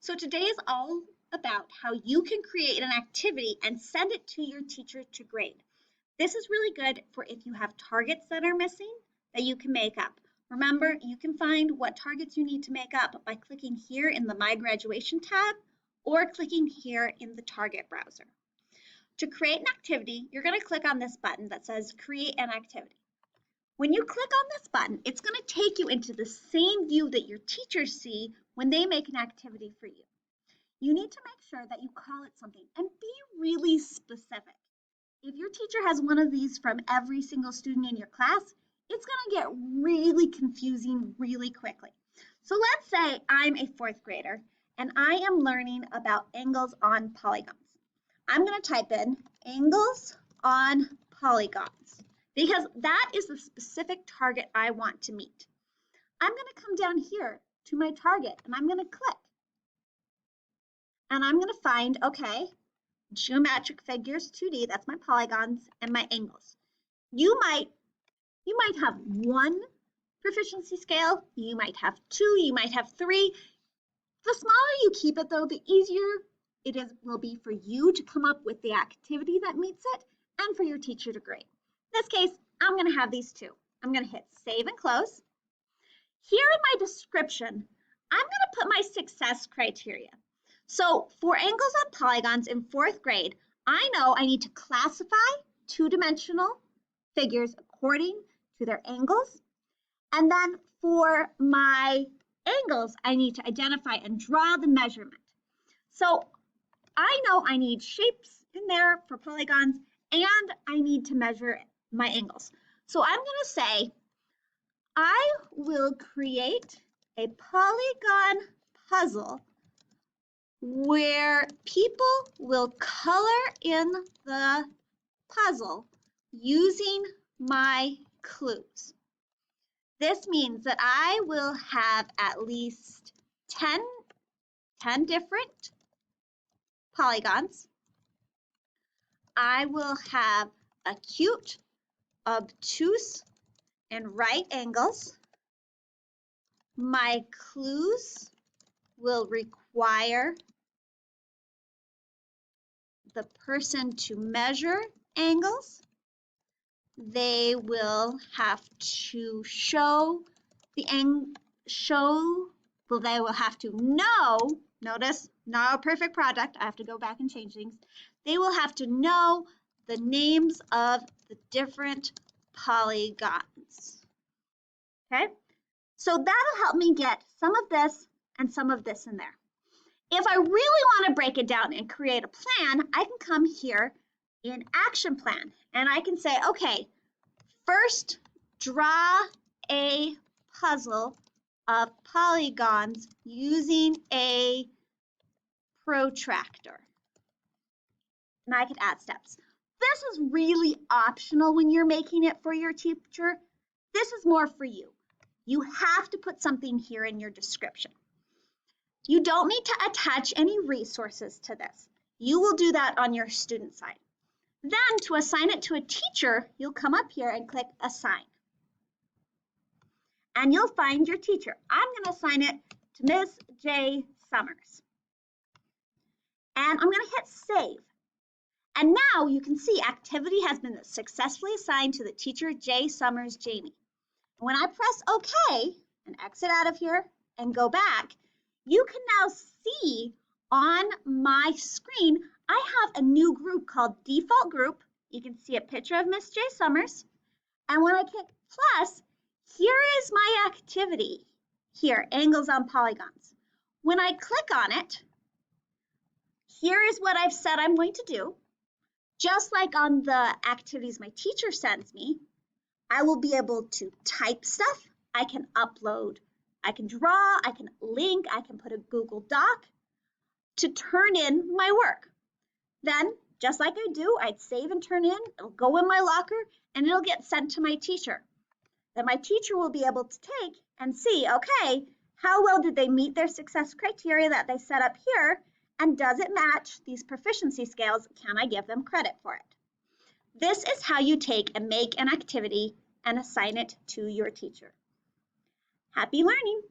So today is all about how you can create an activity and send it to your teacher to grade. This is really good for if you have targets that are missing that you can make up. Remember, you can find what targets you need to make up by clicking here in the My Graduation tab or clicking here in the target browser. To create an activity, you're going to click on this button that says Create an Activity. When you click on this button, it's going to take you into the same view that your teachers see when they make an activity for you. You need to make sure that you call it something and be really specific. If your teacher has one of these from every single student in your class, it's going to get really confusing really quickly. So let's say I'm a fourth grader and I am learning about angles on polygons. I'm going to type in angles on polygons because that is the specific target I want to meet. I'm going to come down here to my target and I'm going to click. And I'm going to find, okay, geometric figures 2D, that's my polygons, and my angles. You might have one proficiency scale, you might have two, you might have three. The smaller you keep it though, the easier will be for you to come up with the activity that meets it and for your teacher to grade. In this case, I'm going to have these two. I'm going to hit save and close. Here in my description, I'm going to put my success criteria. So for angles on polygons in fourth grade, I know I need to classify two-dimensional figures according to their angles. And then for my angles, I need to identify and draw the measurement. So I know I need shapes in there for polygons and I need to measure my angles. So I'm going to say I will create a polygon puzzle where people will color in the puzzle using my clues. This means that I will have at least 10 different polygons. I will have acute, obtuse, and right angles. My clues will require the person to measure angles. They will have to they will have to know, notice, not a perfect product, I have to go back and change things. They will have to know the names of the different polygons. Okay, so that'll help me get some of this and some of this in there. If I really want to break it down and create a plan, I can come here in Action Plan and I can say, okay, first draw a puzzle of polygons using a protractor. And I can add steps. This is really optional when you're making it for your teacher. This is more for you. You have to put something here in your description. You don't need to attach any resources to this. You will do that on your student side. Then to assign it to a teacher, you'll come up here and click Assign. And you'll find your teacher. I'm going to assign it to Ms. J. Summers. And I'm going to hit Save. And now you can see activity has been successfully assigned to the teacher J. Summers Jamie. When I press OK and exit out of here and go back, you can now see on my screen, I have a new group called Default Group. You can see a picture of Miss J. Summers. And when I click plus, here is my activity. Here, angles on polygons. When I click on it, here is what I've said I'm going to do. Just like on the activities my teacher sends me, I will be able to type stuff. I can upload, I can draw, I can link, I can put a Google Doc to turn in my work. Then, just like I do, I'd save and turn in, it'll go in my locker, and it'll get sent to my teacher. Then my teacher will be able to take and see, okay, how well did they meet their success criteria that they set up here, and does it match these proficiency scales? Can I give them credit for it? This is how you take and make an activity and assign it to your teacher. Happy learning!